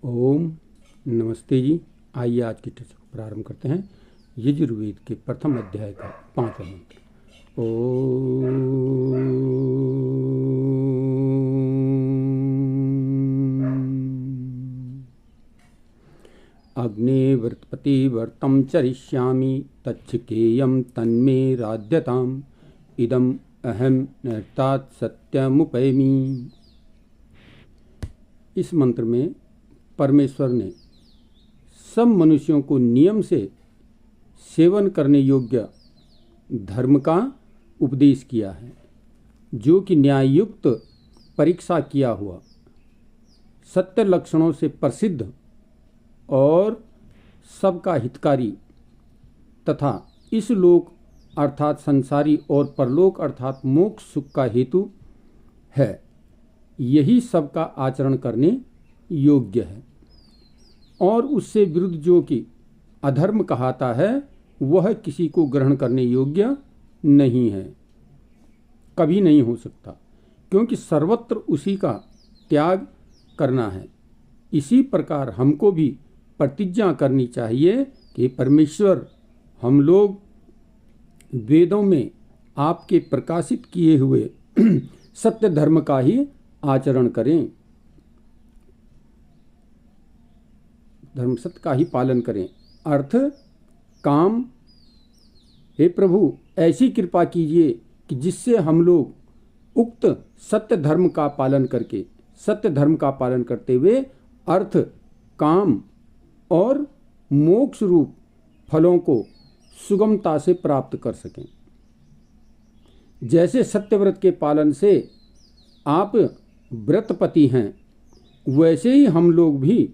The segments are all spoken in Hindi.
ओम नमस्ते जी। आइए आज की चर्चा को प्रारंभ करते हैं। यजुर्वेद के प्रथम अध्याय का 5वां मंत्र। ओम अग्नेवर्तपति वर्तं चरिष्यामि तच्छकेयं तन्मे राध्यताम् इदम् अहम नर्तात् सत्यमुपैमि। इस मंत्र में परमेश्वर ने सब मनुष्यों को नियम से सेवन करने योग्य धर्म का उपदेश किया है, जो कि न्याययुक्त परीक्षा किया हुआ, सत्य लक्षणों से प्रसिद्ध और सबका हितकारी तथा इस लोक अर्थात संसारी और परलोक अर्थात मोक्ष सुख का हेतु है। यही सबका आचरण करने योग्य है और उससे विरुद्ध जो कि अधर्म कहाता है वह किसी को ग्रहण करने योग्य नहीं है, कभी नहीं हो सकता, क्योंकि सर्वत्र उसी का त्याग करना है। इसी प्रकार हमको भी प्रतिज्ञा करनी चाहिए कि परमेश्वर, हम लोग वेदों में आपके प्रकाशित किए हुए सत्य धर्म का ही आचरण करें, धर्म सत्य का ही पालन करें। अर्थ काम, हे प्रभु ऐसी कृपा कीजिए कि जिससे हम लोग उक्त सत्य धर्म का पालन करके, सत्य धर्म का पालन करते हुए अर्थ, काम और मोक्ष रूप फलों को सुगमता से प्राप्त कर सकें। जैसे सत्यव्रत के पालन से आप व्रतपति हैं, वैसे ही हम लोग भी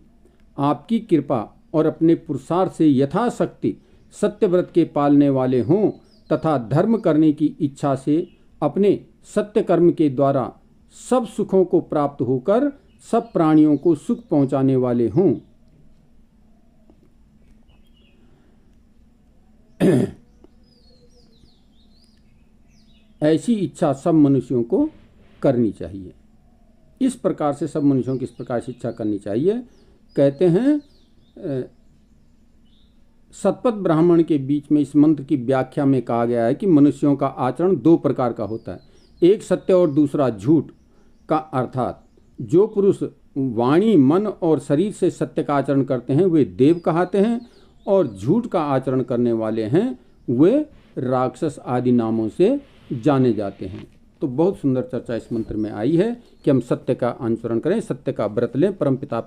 आपकी कृपा और अपने पुरुषार्थ से यथाशक्ति सत्यव्रत के पालने वाले हों तथा धर्म करने की इच्छा से अपने सत्य कर्म के द्वारा सब सुखों को प्राप्त होकर सब प्राणियों को सुख पहुंचाने वाले हों। ऐसी इच्छा सब मनुष्यों को करनी चाहिए। इस प्रकार से सब मनुष्यों की इस प्रकार से इच्छा करनी चाहिए। कहते हैं सतपथ ब्राह्मण के बीच में इस मंत्र की व्याख्या में कहा गया है कि मनुष्यों का आचरण दो प्रकार का होता है, एक सत्य और दूसरा झूठ का। अर्थात जो पुरुष वाणी, मन और शरीर से सत्य का आचरण करते हैं वे देव कहलाते हैं, और झूठ का आचरण करने वाले हैं वे राक्षस आदि नामों से जाने जाते हैं। तो बहुत सुंदर चर्चा इस मंत्र में आई है कि हम सत्य का अनुसरण करें, सत्य का व्रत लें, परमपिता